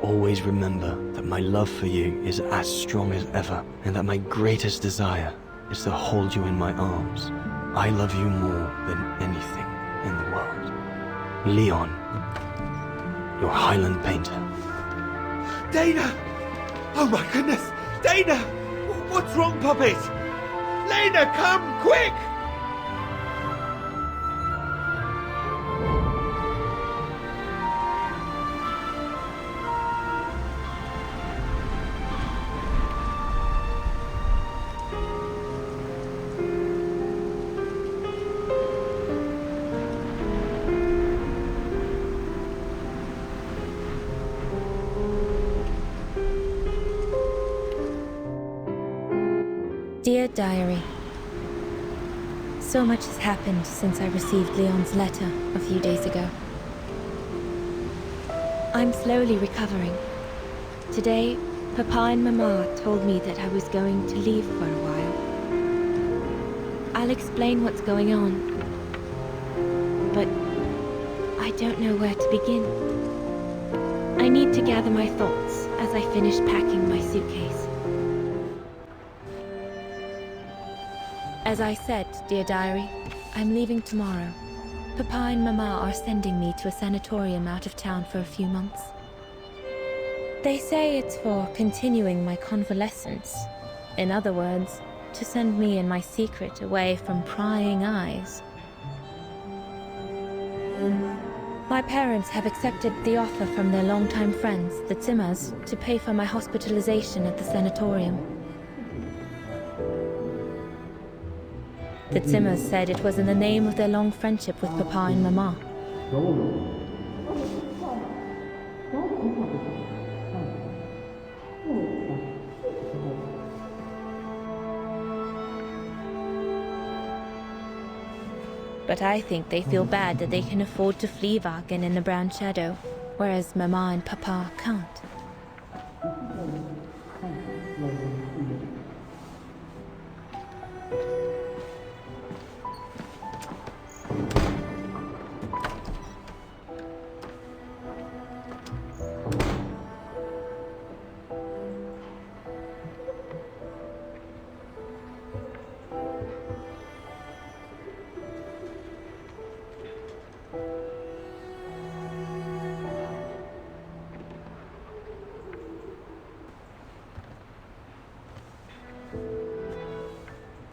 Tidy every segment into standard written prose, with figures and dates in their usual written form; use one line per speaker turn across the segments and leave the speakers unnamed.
always remember that my love for you is as strong as ever, and that my greatest desire is to hold you in my arms. I love you more than anything in the world. Leon, your Highland painter.
Dana! Oh my goodness! Dana! What's wrong, Puppet? Lena, come, quick!
Dear Diary, so much has happened since I received Leon's letter a few days ago. I'm slowly recovering. Today, Papa and Mama told me that I was going to leave for a while. I'll explain what's going on, but I don't know where to begin. I need to gather my thoughts as I finish packing my suitcase. As I said, dear diary, I'm leaving tomorrow. Papa and Mama are sending me to a sanatorium out of town for a few months. They say it's for continuing my convalescence. In other words, to send me and my secret away from prying eyes. My parents have accepted the offer from their longtime friends, the Zimmers, to pay for my hospitalization at the sanatorium. The Zimmers said it was in the name of their long friendship with Papa and Mama. But I think they feel bad that they can afford to flee Wagen in the Brown Shadow, whereas Mama and Papa can't.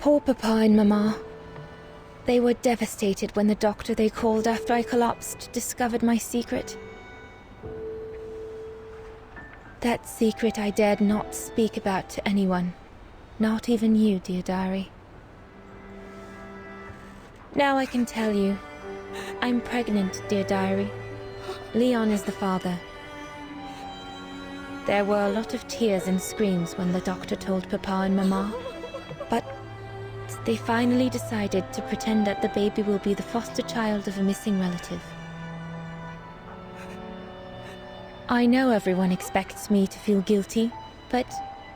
Poor Papa and Mama. They were devastated when the doctor they called after I collapsed discovered my secret. That secret I dared not speak about to anyone, not even you, dear diary. Now I can tell you, I'm pregnant, dear diary. Leon is the father. There were a lot of tears and screams when the doctor told Papa and Mama, but they finally decided to pretend that the baby will be the foster child of a missing relative. I know everyone expects me to feel guilty, but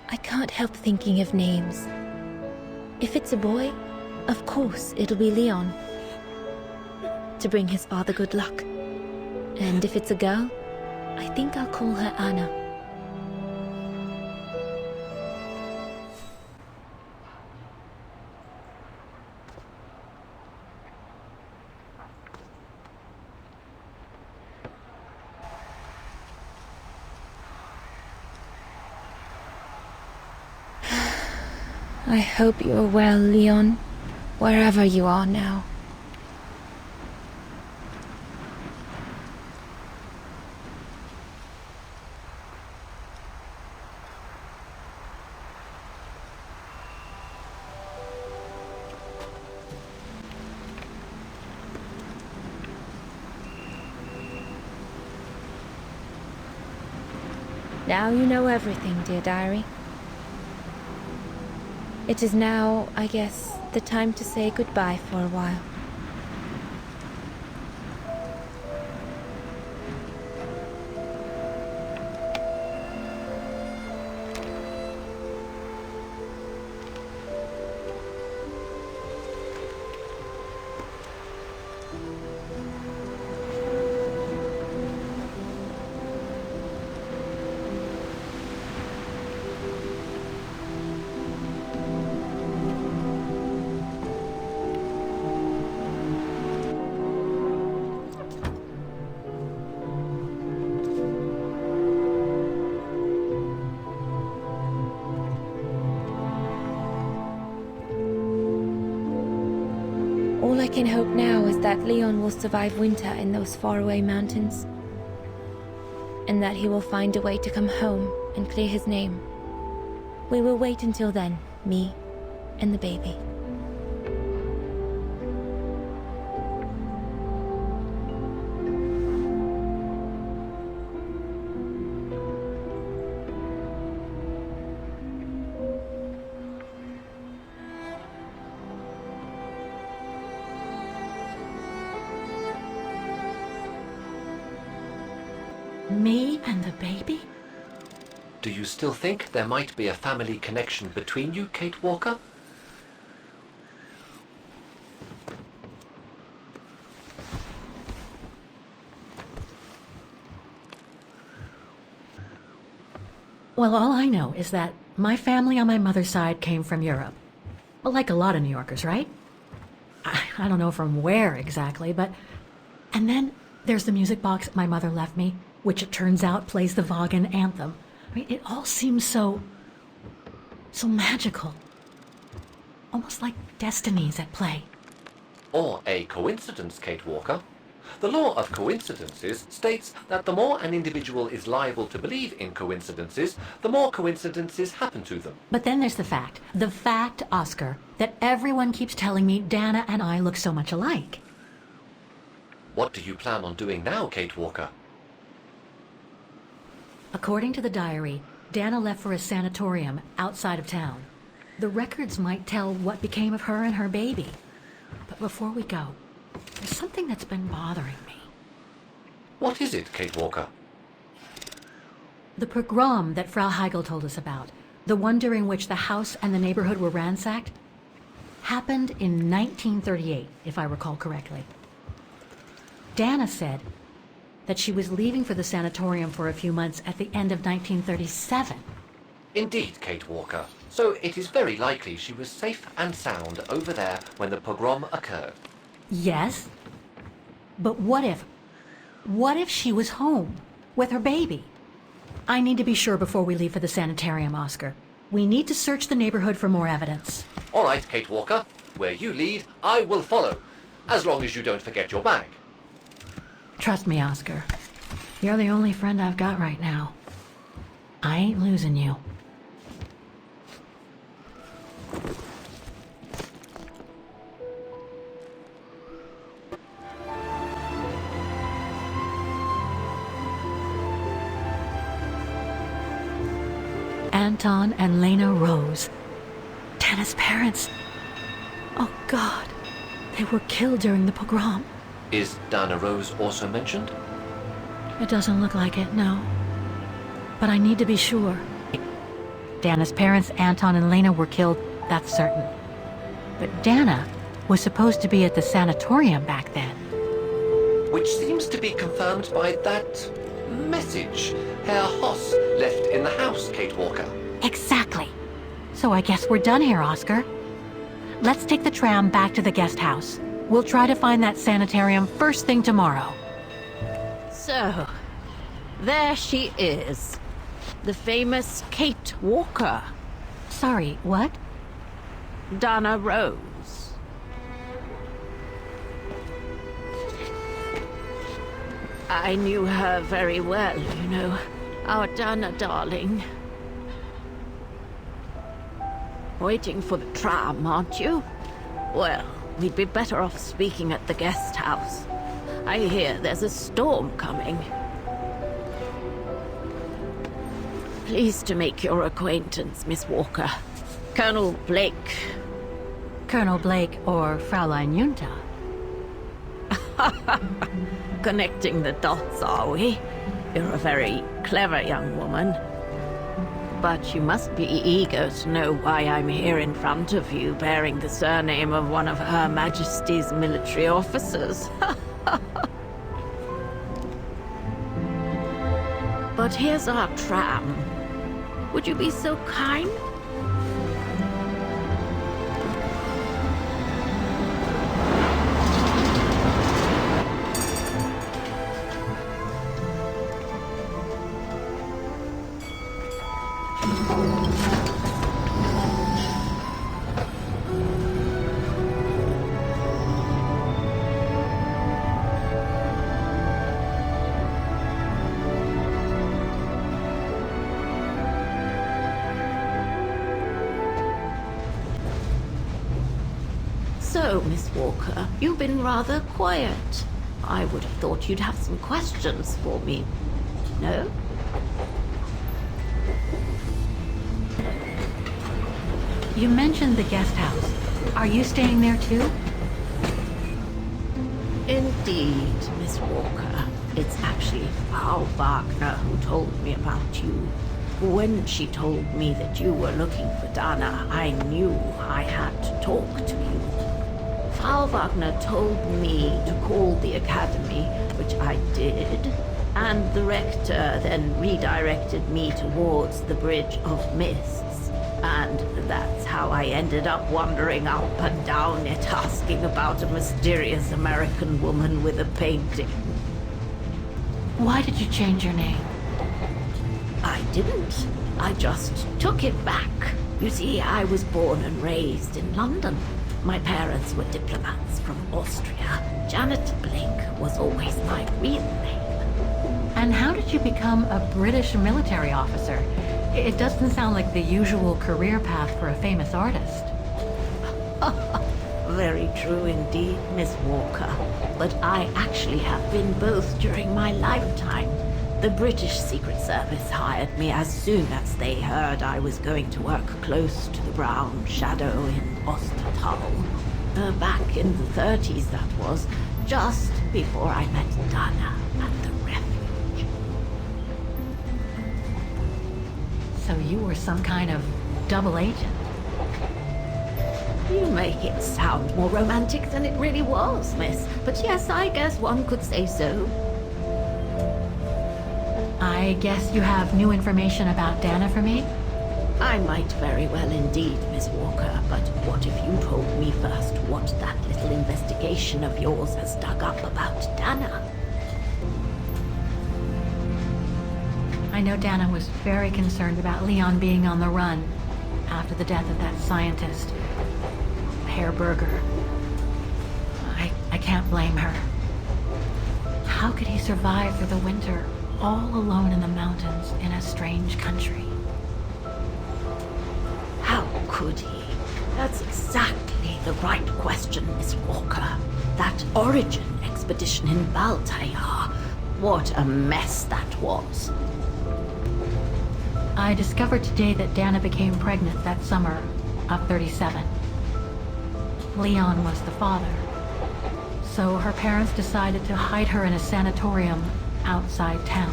I can't help thinking of names. If it's a boy, of course it'll be Leon, to bring his father good luck. And if it's a girl, I think I'll call her Anna. I hope you're well, Leon, wherever you are now. Now you know everything, dear diary. It is now, I guess, the time to say goodbye for a while. All I can hope now is that Leon will survive winter in those faraway mountains, and that he will find a way to come home and clear his name. We will wait until then, me and the baby.
Me and the baby?
Do you still think there might be a family connection between you, Kate Walker?
Well, all I know is that my family on my mother's side came from Europe. Well, like a lot of New Yorkers, right? I don't know from where exactly, but... And then there's the music box my mother left me, which it turns out plays the Vaughan anthem. I mean, it all seems so magical. Almost like destinies at play.
Or a coincidence, Kate Walker. The law of coincidences states that the more an individual is liable to believe in coincidences, the more coincidences happen to them.
But then there's the fact, Oscar, that everyone keeps telling me Dana and I look so much alike.
What do you plan on doing now, Kate Walker?
According to the diary, Dana left for a sanatorium outside of town. The records might tell what became of her and her baby. But before we go, there's something that's been bothering me.
What is it, Kate Walker?
The pogrom that Frau Heigl told us about, the one during which the house and the neighborhood were ransacked, happened in 1938, if I recall correctly. Dana said that she was leaving for the sanatorium for a few months at the end of 1937.
Indeed, Kate Walker. So it is very likely she was safe and sound over there when the pogrom occurred.
Yes, but what if she was home with her baby? I need to be sure before we leave for the sanitarium, Oscar. We need to search the neighborhood for more evidence.
All right, Kate Walker. Where you lead, I will follow. As long as you don't forget your bag.
Trust me, Oscar. You're the only friend I've got right now. I ain't losing you. Anton and Lena Rose. Dana's parents. Oh, God. They were killed during the pogrom.
Is Dana Rose also mentioned?
It doesn't look like it, no. But I need to be sure. Dana's parents, Anton and Lena, were killed, that's certain. But Dana was supposed to be at the sanatorium back then.
Which seems to be confirmed by that message Herr Hoss left in the house, Kate Walker.
Exactly. So I guess we're done here, Oscar. Let's take the tram back to the guest house. We'll try to find that sanitarium first thing tomorrow.
So, there she is. The famous Kate Walker.
Sorry, what?
Dana Rose. I knew her very well, you know. Our Dana darling. Waiting for the tram, aren't you? Well, we'd be better off speaking at the guest house. I hear there's a storm coming. Pleased to make your acquaintance, Miss Walker. Colonel Blake.
Colonel Blake or Fraulein Junta?
Connecting the dots, are we? You're a very clever young woman. But you must be eager to know why I'm here in front of you, bearing the surname of one of Her Majesty's military officers. But here's our tram. Would you be so kind? So, Miss Walker, you've been rather quiet. I would have thought you'd have some questions for me. No?
You mentioned the guest house. Are you staying there too?
Indeed, Miss Walker. It's actually Frau Wagner who told me about you. When she told me that you were looking for Dana, I knew I had to talk to you. Frau Wagner told me to call the academy, which I did, and the rector then redirected me towards the Bridge of Mists. And that's how I ended up wandering up and down it, asking about a mysterious American woman with a painting.
Why did you change your name?
I didn't. I just took it back. You see, I was born and raised in London. My parents were diplomats from Austria. Janet Blake was always my real name.
And how did you become a British military officer? It doesn't sound like the usual career path for a famous artist.
Very true indeed, Miss Walker. But I actually have been both during my lifetime. The British Secret Service hired me as soon as they heard I was going to work close to the Brown Shadow in Ostertal. Back in the 30s, that was, just before I met Dana at the refuge.
So you were some kind of double agent.
You make it sound more romantic than it really was, miss. But yes, I guess one could say so.
I guess you have new information about Dana for me?
I might very well indeed, Miss Walker, but what if you told me first what that little investigation of yours has dug up about Dana?
I know Dana was very concerned about Leon being on the run after the death of that scientist, Herr Berger. I can't blame her. How could he survive through the winter, all alone in the mountains in a strange country?
How could he? That's exactly the right question, Miss Walker. That origin expedition in Baltayar. What a mess that was.
I discovered today that Dana became pregnant that summer of 37. Leon was the father. So her parents decided to hide her in a sanatorium outside town.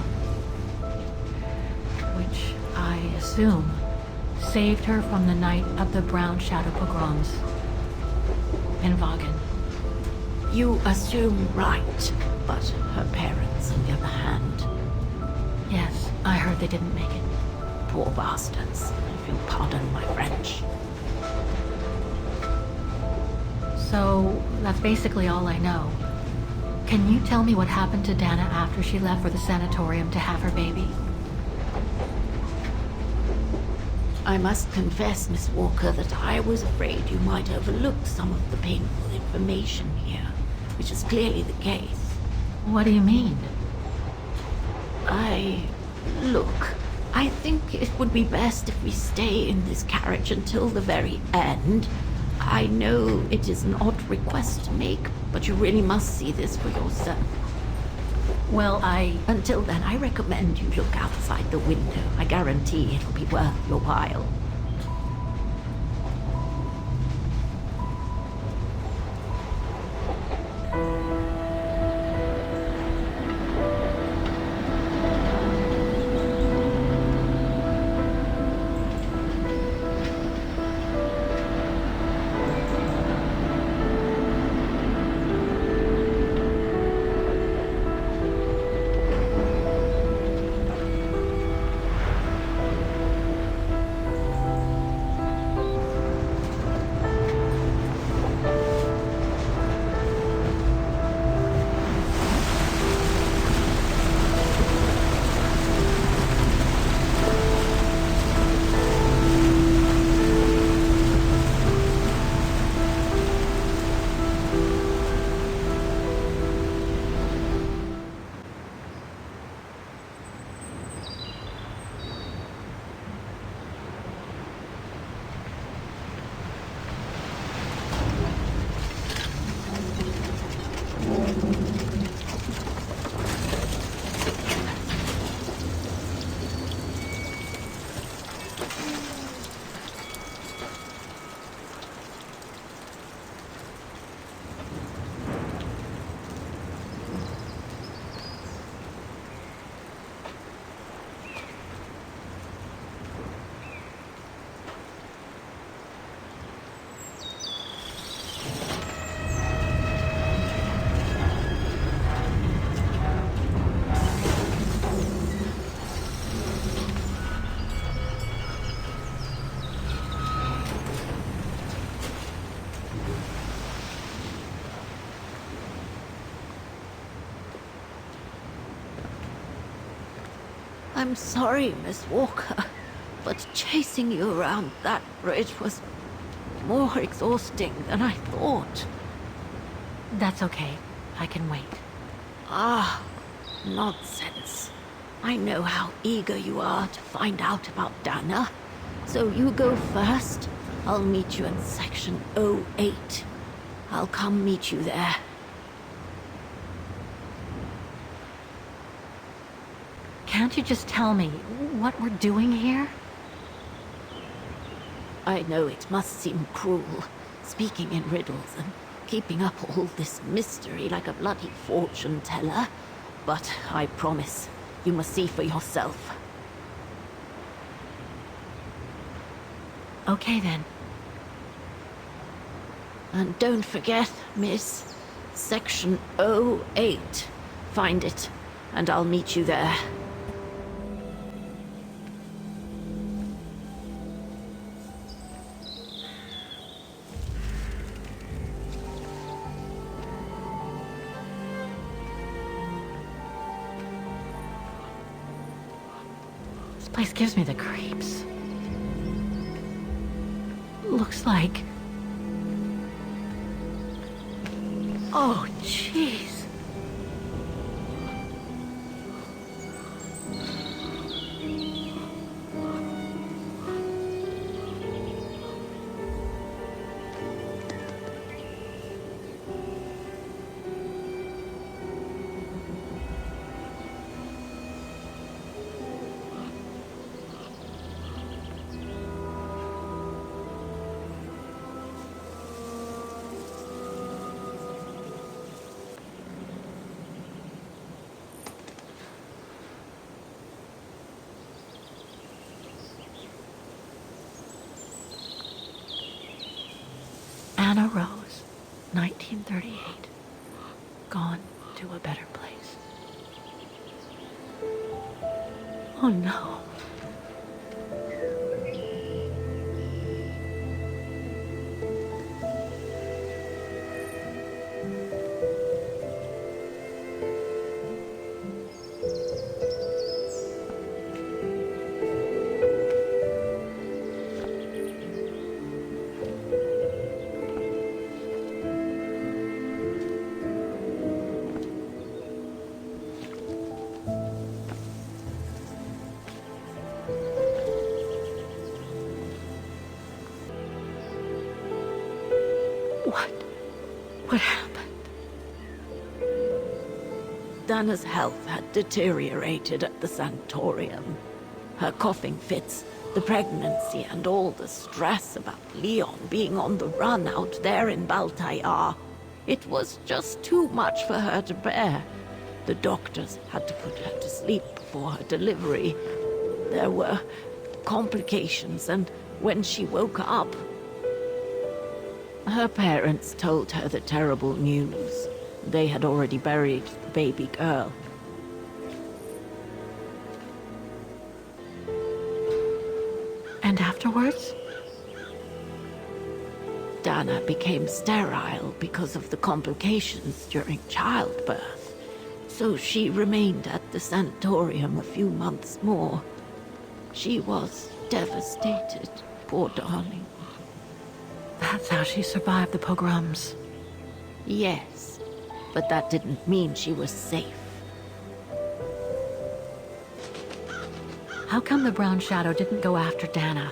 Which, I assume, saved her from the night of the Brown Shadow pogroms in Vagen.
You assume right, but her parents, on the other hand,
Yes, I heard they didn't make it.
poor bastards, if you'll pardon my French.
So, that's basically all I know. Can you tell me what happened to Dana after she left for the sanatorium to have her baby?
I must confess, Miss Walker, that I was afraid you might overlook some of the painful information here, which is clearly the case.
What do you mean?
Look, I think it would be best if we stay in this carriage until the very end. I know it is an odd request to make, but you really must see this for yourself.
Well,
Until then, I recommend you look outside the window. I guarantee it'll be worth your while. I'm sorry, Miss Walker, but chasing you around that bridge was more exhausting than I thought.
That's okay. I can wait.
Ah, nonsense. I know how eager you are to find out about Dana. So you go first. I'll meet you in section 08. I'll come meet you there.
Can't you just tell me what we're doing here?
I know it must seem cruel, speaking in riddles and keeping up all this mystery like a bloody fortune teller, but I promise you must see for yourself.
Okay then.
And don't forget, miss, section 08. Find it, and I'll meet you there.
This place gives me the creeps. Looks like... Oh, jeez. Anna Rose, 1938. Gone to a better place. Oh no. What happened?
Dana's health had deteriorated at the sanatorium. Her coughing fits, the pregnancy, and all the stress about Leon being on the run out there in Baltayar. It was just too much for her to bear. The doctors had to put her to sleep before her delivery. There were complications, and when she woke up, her parents told her the terrible news. They had already buried the baby girl.
And afterwards?
Dana became sterile because of the complications during childbirth. So she remained at the sanatorium a few months more. She was devastated, poor darling.
That's how she survived the pogroms.
Yes, but that didn't mean she was safe.
How come the Brown Shadow didn't go after Dana?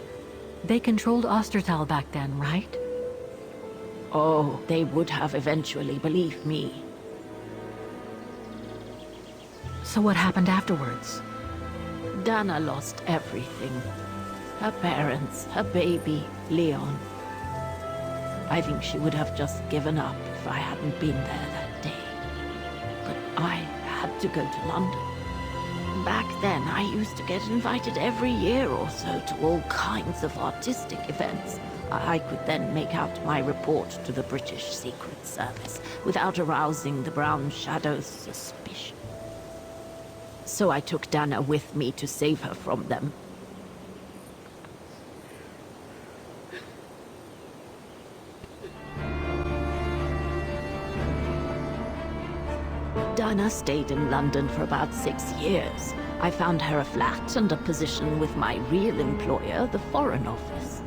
They controlled Ostertal back then, right?
Oh, they would have eventually, believe me.
So what happened afterwards?
Dana lost everything. Her parents, her baby, Leon. I think she would have just given up if I hadn't been there that day. But I had to go to London. Back then, I used to get invited every year or so to all kinds of artistic events. I could then make out my report to the British Secret Service without arousing the Brown Shadow's suspicion. So I took Dana with me to save her from them. Dana stayed in London for about 6 years, I found her a flat and a position with my real employer, the Foreign Office.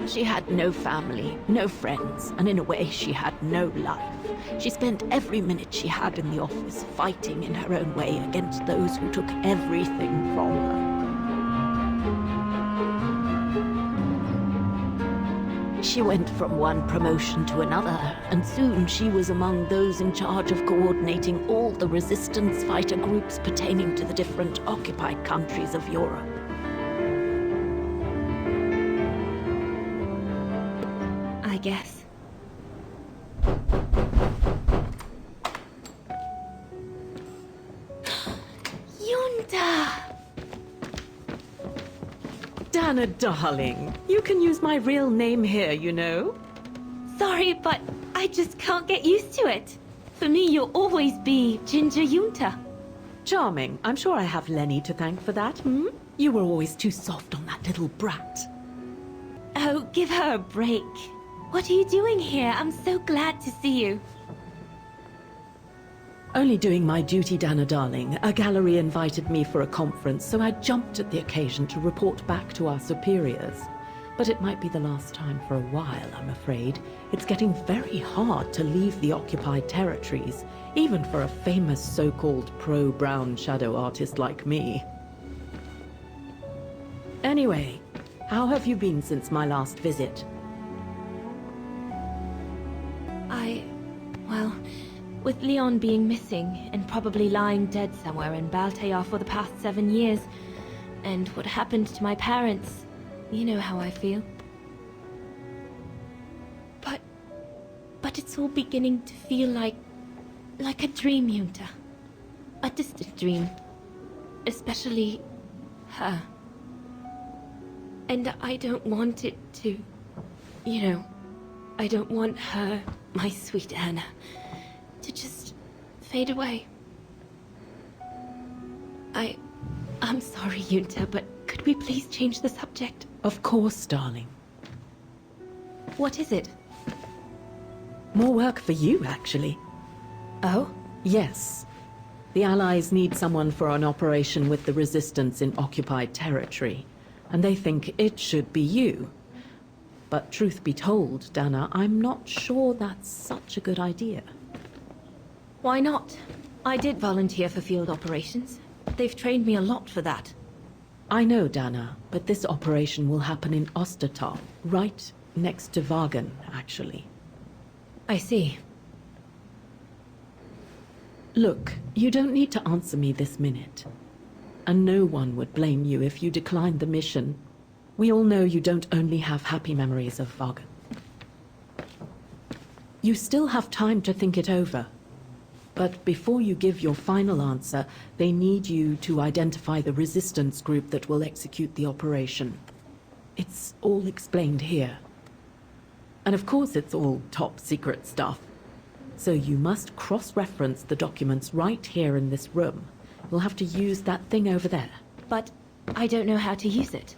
She had no family, no friends, and in a way she had no life. She spent every minute she had in the office fighting in her own way against those who took everything from her. She went from one promotion to another, and soon she was among those in charge of coordinating all the resistance fighter groups pertaining to the different occupied countries of Europe.
I guess. Yunta!
Dana, darling, you can use my real name here, you know.
Sorry, but I just can't get used to it. For me, you'll always be Ginger Yunta.
Charming. I'm sure I have Lenny to thank for that, hmm? You were always too soft on that little brat.
Oh, give her a break. What are you doing here? I'm so glad to see you.
Only doing my duty, Dana, darling. A gallery invited me for a conference, so I jumped at the occasion to report back to our superiors. But it might be the last time for a while, I'm afraid. It's getting very hard to leave the occupied territories, even for a famous so-called pro-brown shadow artist like me. Anyway, how have you been since my last visit?
Well, with Leon being missing and probably lying dead somewhere in Baltayar for the past 7 years, and what happened to my parents, you know how I feel. But it's all beginning to feel like a dream, Yunta. A distant dream. Especially her. And I don't want it to, I don't want her, my sweet Anna, to just fade away. I'm sorry, Yunta, but could we please change the subject?
Of course, darling.
What is it?
More work for you, actually.
Oh?
Yes. The Allies need someone for an operation with the Resistance in occupied territory, and they think it should be you. But truth be told, Dana, I'm not sure that's such a good idea.
Why not? I did volunteer for field operations. They've trained me a lot for that.
I know, Dana, but this operation will happen in Ostertal, right next to Vagen, actually.
I see.
Look, you don't need to answer me this minute. And no one would blame you if you declined the mission. We all know you don't only have happy memories of Vagen. You still have time to think it over. But before you give your final answer, they need you to identify the resistance group that will execute the operation. It's all explained here. And of course it's all top secret stuff. So you must cross-reference the documents right here in this room. You'll have to use that thing over there.
But I don't know how to use it.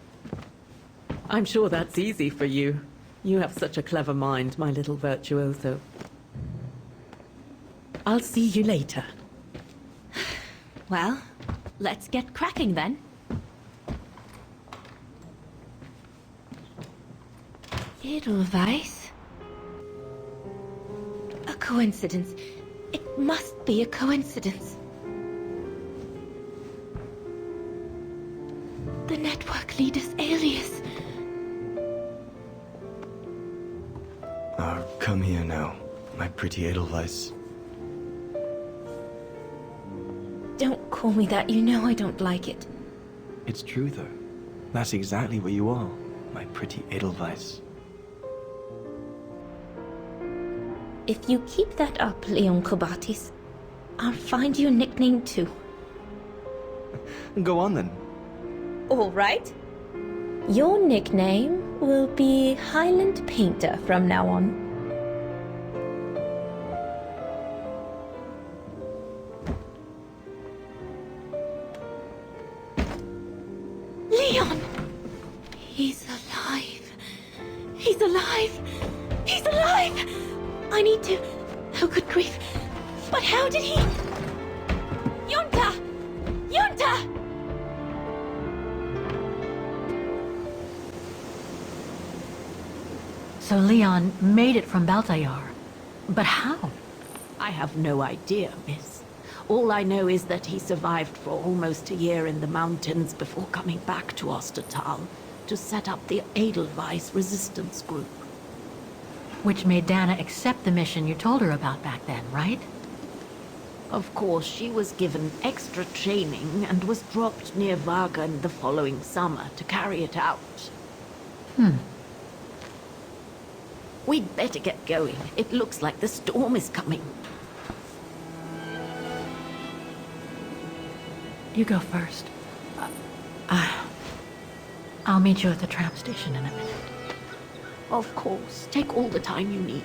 I'm sure that's easy for you. You have such a clever mind, my little virtuoso. I'll see you later.
Well, let's get cracking then. Edelweiss? A coincidence. It must be a coincidence. The network leader's alias.
Come here now, my pretty Edelweiss.
Don't call me that, you know I don't like it.
It's true, though. That's exactly what you are, my pretty Edelweiss.
If you keep that up, Leon Kobatis, I'll find you a nickname too.
Go on then.
All right. Your nickname will be Highland Painter from now on. Leon! He's alive. He's alive. He's alive! I need to... Oh, good grief. But how did he... Yunta! Yunta!
So Leon made it from Baltayar. But how?
I have no idea, miss. All I know is that he survived for almost a year in the mountains before coming back to Ostertal to set up the Edelweiss resistance group.
Which made Dana accept the mission you told her about back then, right?
Of course, she was given extra training and was dropped near Vagan the following summer to carry it out. We'd better get going. It looks like the storm is coming.
You go first. I'll meet you at the tram station in a minute.
Of course. Take all the time you need.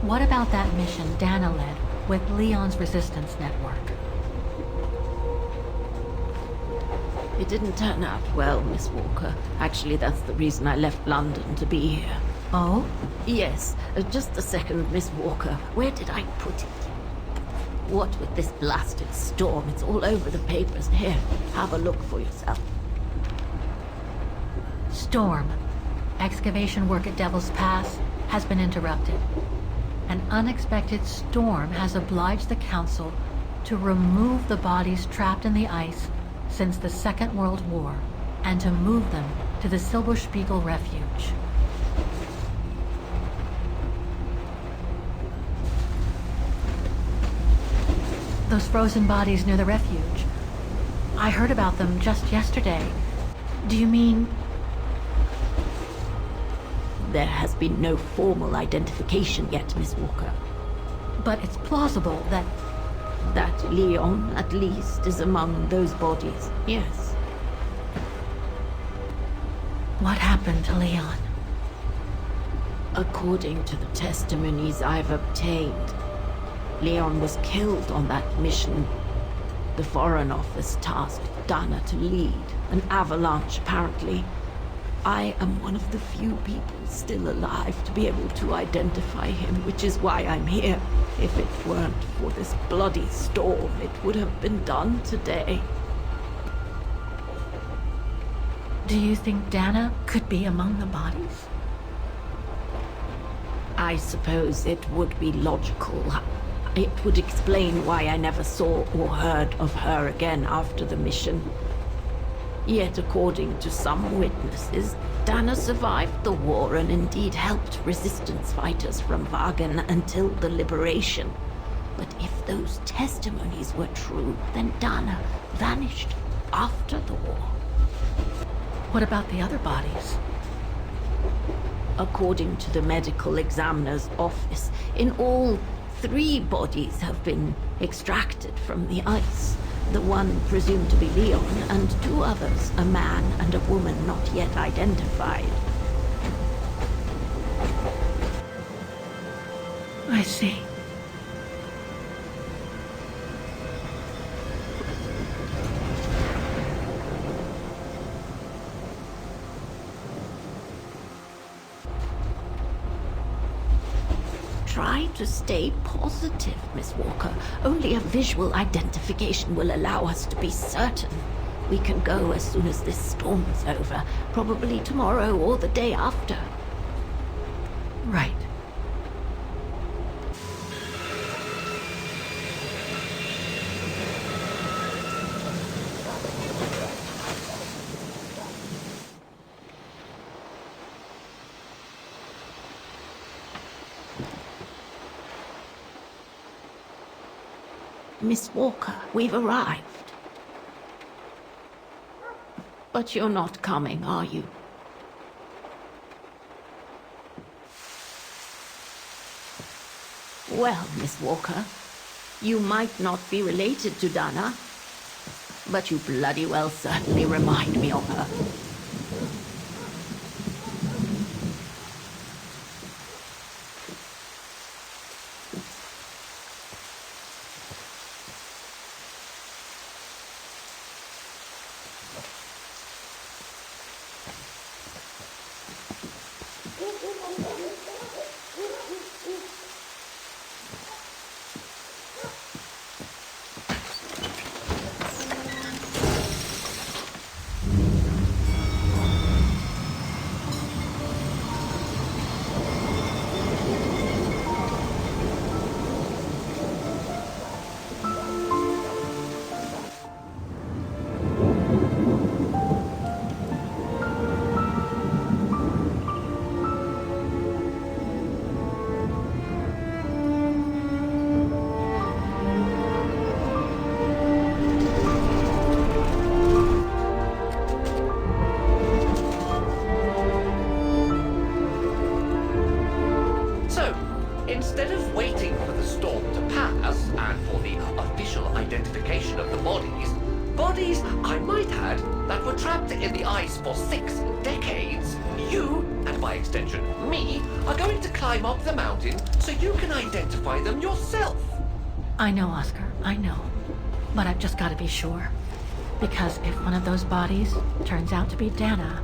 What about that mission Dana led with Leon's resistance network?
It didn't turn out well, Miss Walker. Actually, that's the reason I left London to be here.
Oh?
Yes, just a second, Miss Walker. Where did I put it? What with this blasted storm? It's all over the papers. Here, have a look for yourself.
Storm. Excavation work at Devil's Pass has been interrupted. An unexpected storm has obliged the Council to remove the bodies trapped in the ice since the Second World War and to move them to the Silberspiegel refuge. Those frozen bodies near the refuge. I heard about them just yesterday. Do you mean...
There has been no formal identification yet, Miss Walker.
But it's plausible that...
That Leon, at least, is among those bodies, yes.
What happened to Leon?
According to the testimonies I've obtained, Leon was killed on that mission. The Foreign Office tasked Dana to lead an avalanche, apparently. I am one of the few people still alive to be able to identify him, which is why I'm here. If it weren't for this bloody storm, it would have been done today.
Do you think Dana could be among the bodies?
I suppose it would be logical. It would explain why I never saw or heard of her again after the mission. Yet, according to some witnesses, Dana survived the war and indeed helped resistance fighters from Vagan until the liberation. But if those testimonies were true, then Dana vanished after the war.
What about the other bodies?
According to the medical examiner's office, in all 3 bodies have been extracted from the ice. The one presumed to be Leon, and 2 others, a man and a woman not yet identified.
I see.
Try to stay positive, Miss Walker. Only a visual identification will allow us to be certain. We can go as soon as this storm's over, probably tomorrow or the day after.
Right.
Miss Walker, we've arrived. But you're not coming, are you? Well, Miss Walker, you might not be related to Dana, but you bloody well certainly remind me of her.
Instead of waiting for the storm to pass and for the official identification of the bodies, I might add, that were trapped in the ice for 6 decades, you, and by extension me, are going to climb up the mountain so you can identify them yourself.
I know, Oscar, I know. But I've just got to be sure. Because if one of those bodies turns out to be Dana,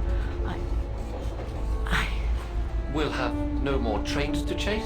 We'll have no more trains to chase?